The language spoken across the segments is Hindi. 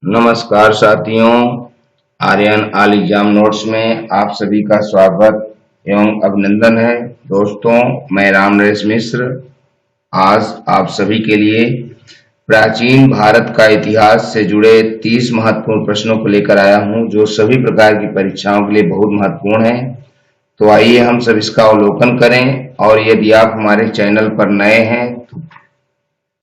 नमस्कार साथियों, आर्यन ऑल एग्जाम नोट्स में आप सभी का स्वागत एवं अभिनंदन है। दोस्तों, मैं राम नरेश मिश्र आज आप सभी के लिए प्राचीन भारत का इतिहास से जुड़े 30 महत्वपूर्ण प्रश्नों को लेकर आया हूं, जो सभी प्रकार की परीक्षाओं के लिए बहुत महत्वपूर्ण है। तो आइए हम सब इसका अवलोकन करें, और यदि आप हमारे चैनल पर नए हैं तो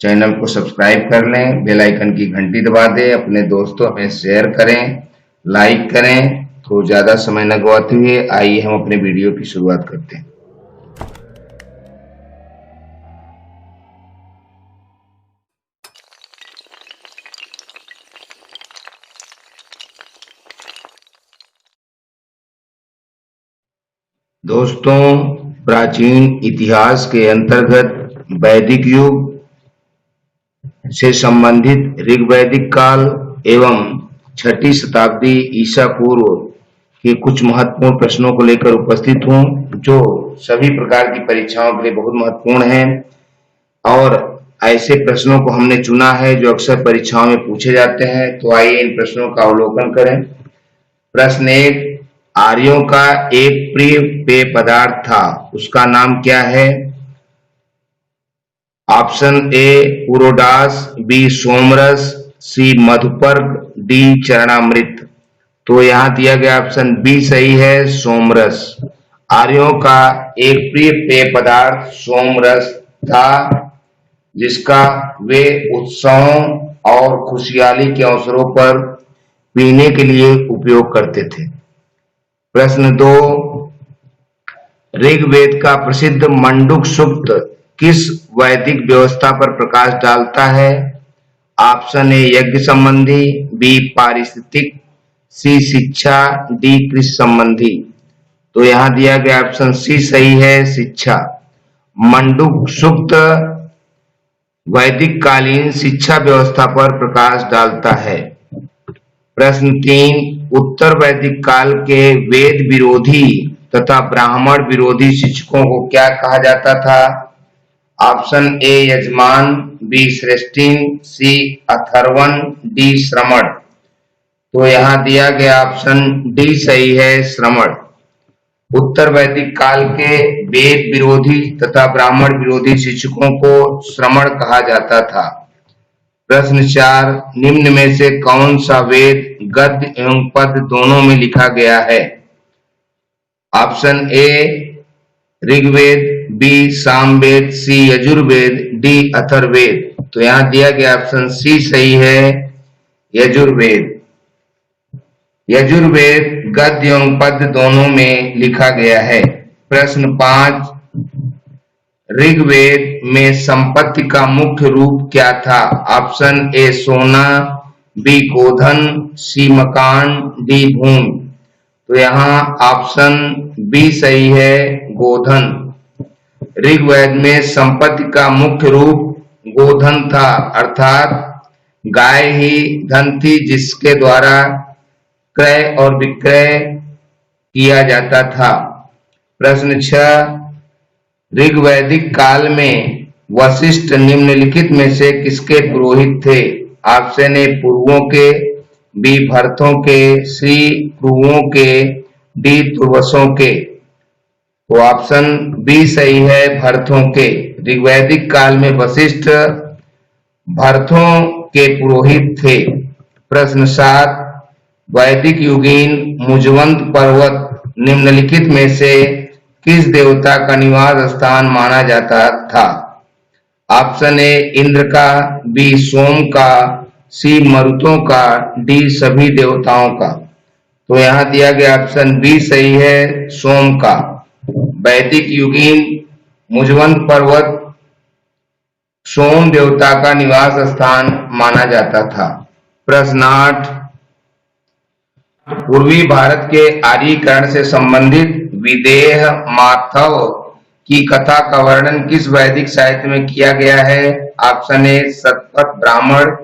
चैनल को सब्सक्राइब कर लें, बेल आइकन की घंटी दबा दें, अपने दोस्तों में शेयर करें, लाइक करें। तो ज्यादा समय न गवाते हुए आइए हम अपने वीडियो की शुरुआत करते हैं। दोस्तों, प्राचीन इतिहास के अंतर्गत वैदिक युग से संबंधित ऋग्वैदिक काल एवं 6ठी शताब्दी ईसा पूर्व के कुछ महत्वपूर्ण प्रश्नों को लेकर उपस्थित हूं, जो सभी प्रकार की परीक्षाओं के लिए बहुत महत्वपूर्ण हैं। और ऐसे प्रश्नों को हमने चुना है जो अक्सर परीक्षाओं में पूछे जाते हैं। तो आइए इन प्रश्नों का अवलोकन करें। प्रश्न 1, आर्यों का एक प्रिय पेय पदार्थ था, उसका नाम क्या है? ऑप्शन ए पुरोडास, बी सोमरस, सी मधुपर्क, डी चरणामृत। तो यहाँ दिया गया ऑप्शन बी सही है, सोमरस। आर्यों का एक प्रिय पेय पदार्थ सोमरस था, जिसका वे उत्सवों और खुशहाली के अवसरों पर पीने के लिए उपयोग करते थे। प्रश्न 2, ऋग्वेद का प्रसिद्ध मंडूक सूक्त किस वैदिक व्यवस्था पर प्रकाश डालता है? ऑप्शन ए यज्ञ संबंधी, बी पारिस्थितिक, सी शिक्षा, डी कृषि संबंधी। तो यहाँ दिया गया ऑप्शन सी सही है, शिक्षा। मंडूक सूक्त वैदिक कालीन शिक्षा व्यवस्था पर प्रकाश डालता है। प्रश्न 3, उत्तर वैदिक काल के वेद विरोधी तथा ब्राह्मण विरोधी शिक्षकों को क्या कहा जाता था? ऑप्शन ए यजमान, बी श्रेष्ठीन, सी अथर्वण, डी श्रमण। तो यहाँ दिया गया ऑप्शन डी सही है, श्रमण। उत्तर वैदिक काल के वेद विरोधी तथा ब्राह्मण विरोधी शिक्षकों को श्रमण कहा जाता था। प्रश्न 4, निम्न में से कौन सा वेद गद्य एवं पद्य दोनों में लिखा गया है? Option A Rigveda, B Samaveda, C Yajurveda, D Atharvaveda. तो यहाँ दिया गया ऑप्शन सी सही है, यजुर्वेद। यजुर्वेद गद्य एवं पद्य दोनों में लिखा गया है। प्रश्न 5, ऋग्वेद में संपत्ति का मुख्य रूप क्या था? ऑप्शन ए सोना, बी गोधन, सी मकान, डी भूमि। तो यहाँ ऑप्शन बी सही है, गोधन। ऋग्वेद में संपत्ति का मुख्य रूप गोधन था, अर्थात गाय ही धन थी, जिसके द्वारा क्रय और विक्रय किया जाता था। प्रश्न 6, ऋग्वैदिक काल में वशिष्ठ निम्नलिखित में से किसके पुरोहित थे? ऑप्शन ए पूर्वों के, बी भरतों के, सी कुरुओं के, डी तुर्वसों के। तो ऑप्शन बी सही है, भरतों के। ऋग्वैदिक काल में वशिष्ठ भरतों के पुरोहित थे। प्रश्न 7, वैदिक युगीन मुजवंत पर्वत निम्नलिखित में से किस देवता का निवास स्थान माना जाता था? ऑप्शन ए इंद्र का, बी सोम का, सी मरुतों का, डी सभी देवताओं का। तो यहाँ दिया गया ऑप्शन बी सही है, सोम का। वैदिक युगीन मुजवंत पर्वत सोम देवता का निवास स्थान माना जाता था। प्रश्न 8, पूर्वी भारत के आर्यीकरण से संबंधित विदेह माधव की कथा का वर्णन किस वैदिक साहित्य में किया गया है? ऑप्शन ए शतपथ ब्राह्मण,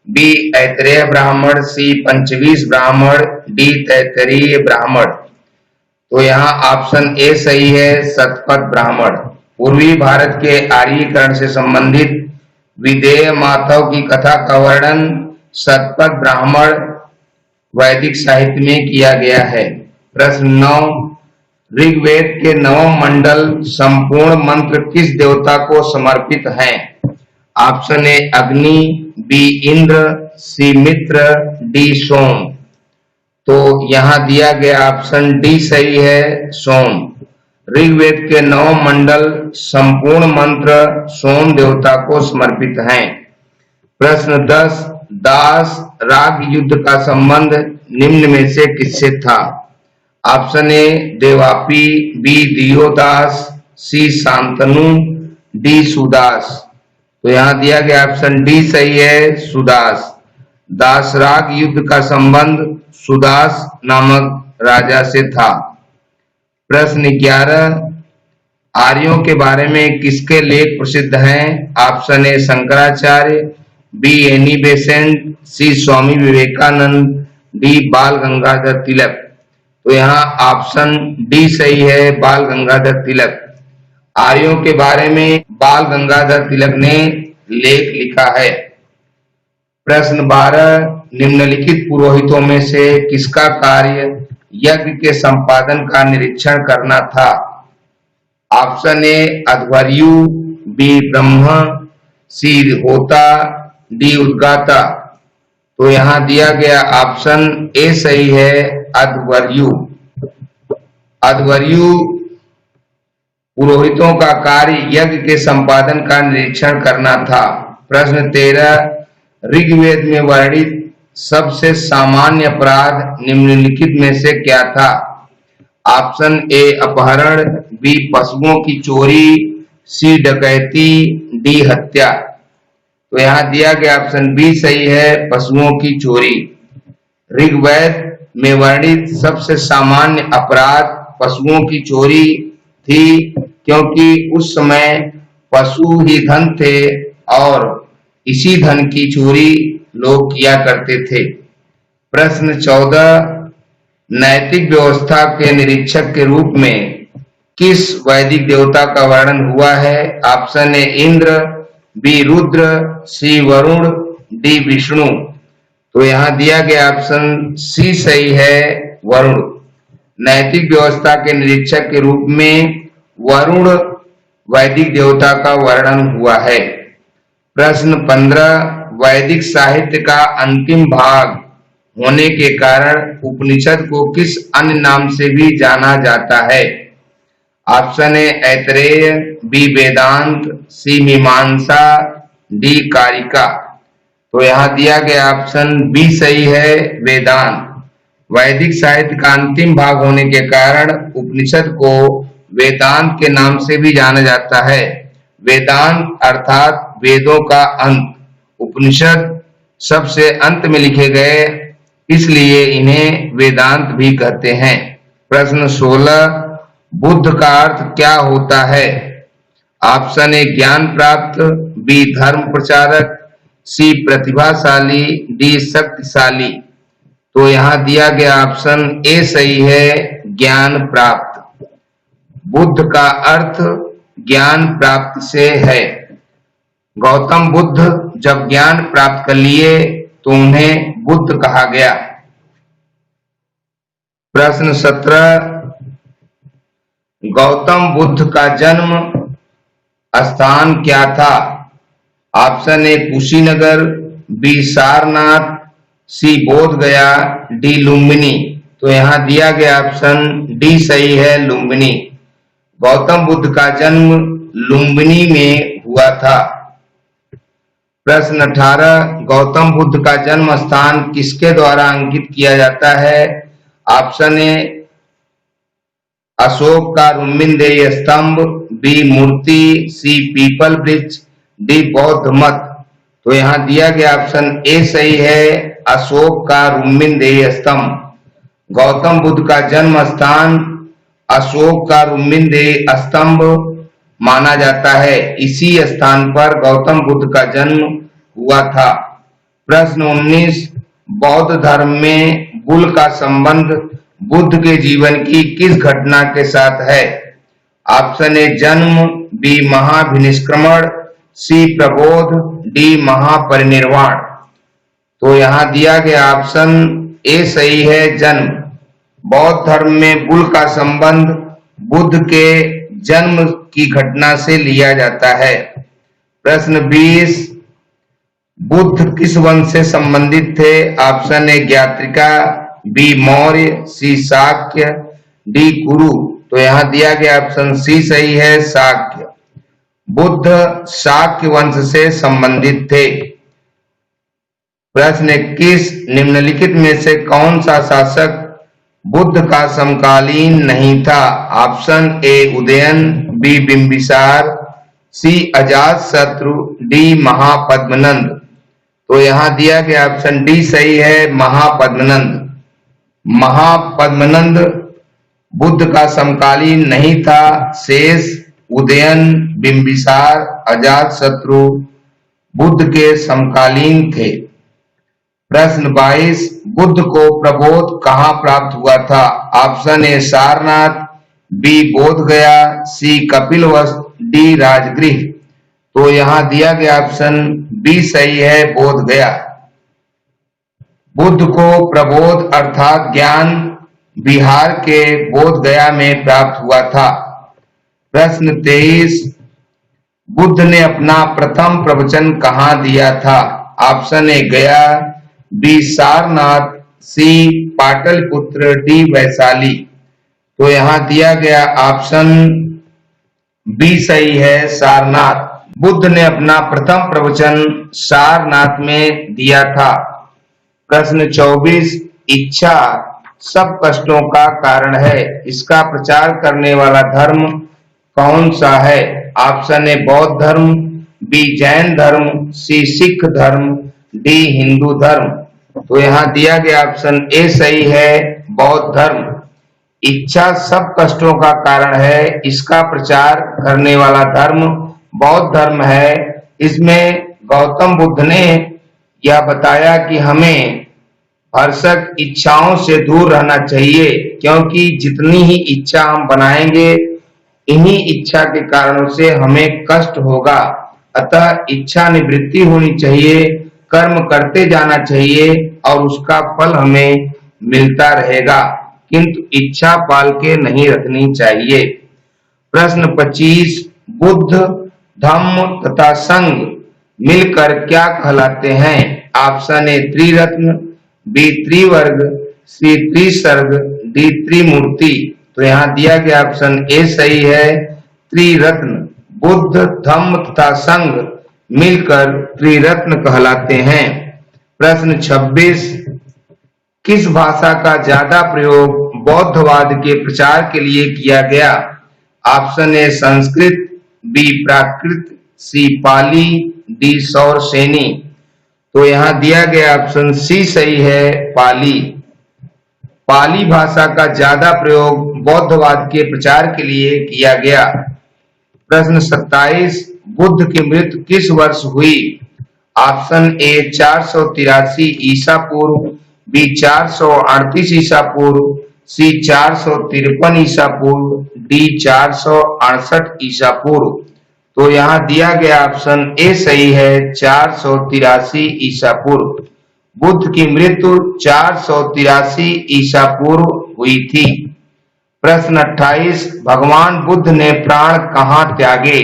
बी ऐतरेय ब्राह्मण, सी पंचवीस ब्राह्मण, डी तैत्तरीय ब्राह्मण। तो यहाँ ऑप्शन ए सही है, शतपथ ब्राह्मण। पूर्वी भारत के आर्यीकरण से संबंधित विदेह माधव की कथा का वर्णन शतपथ ब्राह्मण वैदिक साहित्य में किया गया है। प्रश्न 9, ऋग्वेद के नवम मंडल संपूर्ण मंत्र किस देवता को समर्पित हैं? ऑप्शन ए अग्नि, बी इंद्र, सी मित्र, डी सोम। तो यहाँ दिया गया ऑप्शन डी सही है, सोम। ऋग्वेद के नवम मंडल संपूर्ण मंत्र सोम देवता को समर्पित हैं। प्रश्न 10, दास राग युद्ध का संबंध निम्न में से किससे था? Option A Devapi, B Divodas, C Shantanu, D Sudas. तो यहाँ दिया गया ऑप्शन डी सही है, सुदास। दासराग युद्ध का संबंध सुदास नामक राजा से था। प्रश्न 11, आर्यों के बारे में किसके लेख प्रसिद्ध हैं? Option A Shankaracharya, B Annie Besant, C Swami Vivekananda, D Bal Gangadhar तिलक। तो यहाँ ऑप्शन डी सही है, बाल गंगाधर तिलक। आर्यों के बारे में बाल गंगाधर तिलक ने लेख लिखा है। प्रश्न 12, निम्नलिखित पुरोहितों में से किसका कार्य यज्ञ के संपादन का निरीक्षण करना था? ऑप्शन ए अध्वर्यु, बी ब्रह्म, सी होता, डी उद्गाता। तो यहाँ दिया गया ऑप्शन ए सही है, अध्वर्यु। अध्वर्यु पुरोहितों का कार्य यज्ञ के संपादन का निरीक्षण करना था। प्रश्न 13, ऋग्वेद में वर्णित सबसे सामान्य अपराध निम्नलिखित में से क्या था? ऑप्शन ए अपहरण, बी पशुओं की चोरी, सी डकैती, डी हत्या। तो यहाँ दिया गया ऑप्शन बी सही है, पशुओं की चोरी। ऋग्वेद में वर्णित सबसे सामान्य अपराध पशुओं की चोरी थी, क्योंकि उस समय पशु ही धन थे और इसी धन की चोरी लोग किया करते थे। प्रश्न 14, नैतिक व्यवस्था के निरीक्षक के रूप में किस वैदिक देवता का वर्णन हुआ है? Option A Indra, B Rudra, C Varuna, D Vishnu. तो यहाँ दिया गया ऑप्शन सी सही है, वरुण। नैतिक व्यवस्था के निरीक्षक के रूप में वरुण वैदिक देवता का वर्णन हुआ है। प्रश्न 15, वैदिक साहित्य का अंतिम भाग होने के कारण उपनिषद को किस अन्य नाम से भी जाना जाता है? ऑप्शन ए ऐतरेय, बी वेदांत, सी मीमांसा, डी कारिका। तो यहाँ दिया गया ऑप्शन बी सही है, वेदांत। वैदिक साहित्य का अंतिम भाग होने के कारण उपनिषद को वेदांत के नाम से भी जाना जाता है। वेदांत अर्थात वेदों का अंत। उपनिषद सबसे अंत में लिखे गए, इसलिए इन्हें वेदांत भी कहते हैं। प्रश्न 16, बुद्ध का अर्थ क्या होता है? ऑप्शन ए ज्ञान प्राप्त, बी धर्म प्रचारक, सी प्रतिभाशाली, डी शक्तिशाली। तो यहाँ दिया गया ऑप्शन ए सही है, ज्ञान प्राप्त। बुद्ध का अर्थ ज्ञान प्राप्त से है। गौतम बुद्ध जब ज्ञान प्राप्त कर लिए तो उन्हें बुद्ध कहा गया। प्रश्न 17, गौतम बुद्ध का जन्म स्थान क्या था? Option A Kushinagar, B Sarnath, C Bodh Gaya, D Lumbini. तो यहाँ दिया गया ऑप्शन डी सही है, लुम्बिनी। गौतम बुद्ध का जन्म लुम्बिनी में हुआ था। प्रश्न 18, गौतम बुद्ध का जन्म स्थान किसके द्वारा अंकित किया जाता है? ऑप्शन ए अशोक का रुम्मिनदेही स्तंभ, बी मूर्ति, सी पीपल वृक्ष, डी बौद्ध मत। तो यहाँ दिया गया ऑप्शन ए सही है, अशोक का रुम्मिनदेही स्तंभ। गौतम बुद्ध का जन्म स्थान अशोक का रुम्मिनदेही स्तंभ माना जाता है। इसी स्थान पर गौतम बुद्ध का जन्म हुआ था। प्रश्न 19, बौद्ध धर्म में बुल का संबंध बुद्ध के जीवन की किस घटना के साथ है? ऑप्शन ए जन्म, बी महाभिनिष्क्रमण, सी प्रबोध, डी महापरिनिर्वाण। तो यहाँ दिया गया ऑप्शन ए सही है, जन्म। बौद्ध धर्म में बुल का संबंध बुद्ध के जन्म की घटना से लिया जाता है। प्रश्न 20, बुद्ध किस वंश से संबंधित थे? Option A Jnatrika, B Maurya, C Shakya, D Kuru. तो यहाँ दिया गया ऑप्शन सी सही है, शाक्य। बुद्ध शाक्य वंश से संबंधित थे। प्रश्न 21, निम्नलिखित में से कौन सा शासक बुद्ध का समकालीन नहीं था? Option A Udayana, B Bimbisara, C Ajatashatru, D Mahapadmananda. तो यहाँ दिया गया ऑप्शन डी सही है, महापद्मनंद। महापद्मनंद बुद्ध का समकालीन नहीं था। शेष, उदयन, बिंबिसार, अजातशत्रु बुद्ध के समकालीन थे। प्रश्न 22, बुद्ध को प्रबोध कहाँ प्राप्त हुआ था? ऑप्शन ए सारनाथ, बी बोध गया, सी कपिलवस्तु, डी राजगृह। तो यहाँ दिया गया ऑप्शन बी सही है, बोध गया। बुद्ध को प्रबोध अर्थात ज्ञान बिहार के बोध गया में प्राप्त हुआ था। प्रश्न 23, बुद्ध ने अपना प्रथम प्रवचन कहाँ दिया था? ऑप्शन ए गया, बी सारनाथ, सी पाटलिपुत्र, डी वैशाली। तो यहाँ दिया गया ऑप्शन बी सही है, सारनाथ। बुद्ध ने अपना प्रथम प्रवचन सारनाथ में दिया था। प्रश्न 24, इच्छा सब कष्टों का कारण है, इसका प्रचार करने वाला धर्म कौन सा है? ऑप्शन ए बौद्ध धर्म, बी जैन धर्म, सी सिख धर्म, डी हिंदू धर्म। तो यहाँ दिया गया ऑप्शन ए सही है, बौद्ध धर्म। इच्छा सब कष्टों का कारण है, इसका प्रचार करने वाला धर्म बौद्ध धर्म है। इसमें गौतम बुद्ध ने यह बताया कि हमें भरसक इच्छाओं से दूर रहना चाहिए, क्योंकि जितनी ही इच्छा हम बनाएंगे इन्हीं इच्छा के कारणों से हमें कष्ट होगा। अतः इच्छा निवृत्ति होनी चाहिए, कर्म करते जाना चाहिए और उसका फल हमें मिलता रहेगा, किंतु इच्छा पाल के नहीं रखनी चाहिए। प्रश्न 25, बुद्ध, धम्म तथा संघ मिलकर क्या कहलाते हैं? ऑप्शन ए त्रिरत्न, बी त्रिवर्ग, सी त्रिसर्ग, डी त्रिमूर्ति। तो यहाँ दिया गया ऑप्शन ए सही है, त्रिरत्न। बुद्ध, धम्म तथा संघ मिलकर त्रिरत्न कहलाते हैं। प्रश्न 26, किस भाषा का ज्यादा प्रयोग बौद्धवाद के प्रचार के लिए किया गया? Option A Sanskrit, B Prakrit, C Pali, D Sauraseni. तो यहाँ दिया गया ऑप्शन सी सही है, पाली। पाली भाषा का ज्यादा प्रयोग बौद्धवाद के प्रचार के लिए किया गया। प्रश्न 27, बुद्ध की मृत्यु किस वर्ष हुई? ऑप्शन ए 483 ईसा पूर्व, बी 438 ईसा पूर्व, सी 453 ईसा पूर्व, डी 468 ईसा पूर्व। तो यहाँ दिया गया ऑप्शन ए सही है, 483 ईसा पूर्व। बुद्ध की मृत्यु 483 ईसा पूर्व हुई थी। प्रश्न 28, भगवान बुद्ध ने प्राण कहाँ त्यागे?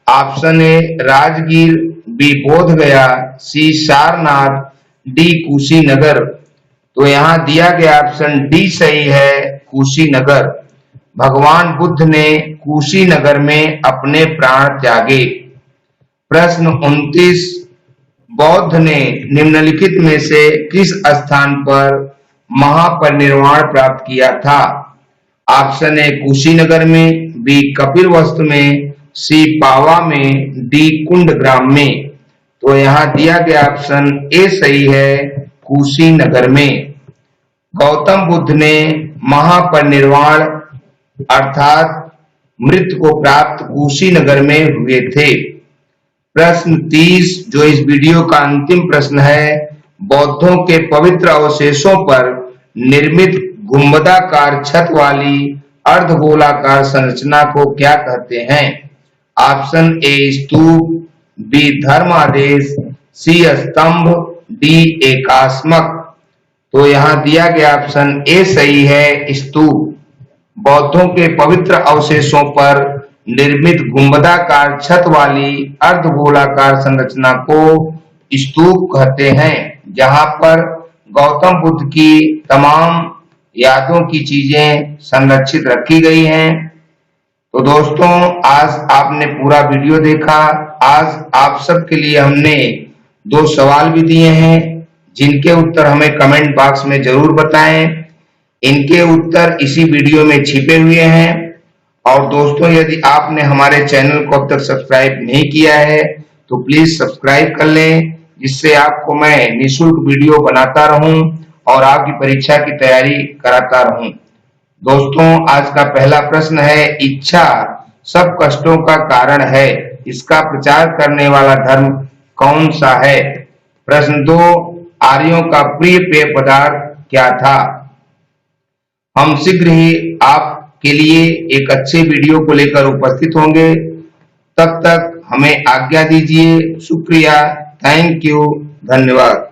ऑप्शन ए राजगीर, बी बोध गया, सी सारनाथ, डी कुशीनगर। तो यहाँ दिया गया ऑप्शन डी सही है, कुशीनगर। भगवान बुद्ध ने कुशीनगर में अपने प्राण त्यागे। प्रश्न 29, बौद्ध ने निम्नलिखित में से किस स्थान पर महापरिनिर्वाण प्राप्त किया था? ऑप्शन ए कुशीनगर में, बी कपिलवस्तु में, सी पावा में, डी कुंडग्राम में। तो यहाँ दिया गया ऑप्शन ए सही है, कुशीनगर में। गौतम बुद्ध ने महापरिनिर्वाण अर्थात मृत्यु को प्राप्त कुशीनगर में हुए थे। प्रश्न 30, जो इस वीडियो का अंतिम प्रश्न है, बौद्धों के पवित्र अवशेषों पर निर्मित गुंबदाकार छत वाली अर्धगोलाकार संरचना को क्या कहते हैं? ऑप्शन ए स्तूप, बी धर्मादेश, सी स्तंभ, डी एकास्मक। तो यहाँ दिया गया ऑप्शन ए सही है। स्तूप बौद्धों के पवित्र अवशेषों पर निर्मित गुंबदाकार छत वाली अर्धगोलाकार संरचना को स्तूप कहते हैं, जहां पर गौतम बुद्ध की तमाम यादों की चीजें संरक्षित रखी गई हैं। तो दोस्तों, आज आपने पूरा वीडियो देखा। आज आप सबके लिए हमने 2 सवाल भी दिए हैं, जिनके उत्तर हमें कमेंट बॉक्स में जरूर बताएं। इनके उत्तर इसी वीडियो में छिपे हुए हैं। और दोस्तों, यदि आपने हमारे चैनल को अब तक सब्सक्राइब नहीं किया है तो प्लीज सब्सक्राइब कर लें, जिससे आपको मैं निःशुल्क वीडियो बनाता रहूं और आपकी परीक्षा की तैयारी कराता रहूं। दोस्तों, आज का पहला प्रश्न है, इच्छा सब कष्टों का कारण है, इसका प्रचार करने वाला धर्म कौन सा है? प्रश्न 2, आर्यों का प्रिय पेय पदार्थ क्या था? हम शीघ्र ही आपके लिए एक अच्छे वीडियो को लेकर उपस्थित होंगे। तब तक हमें आज्ञा दीजिए। शुक्रिया, थैंक यू, धन्यवाद।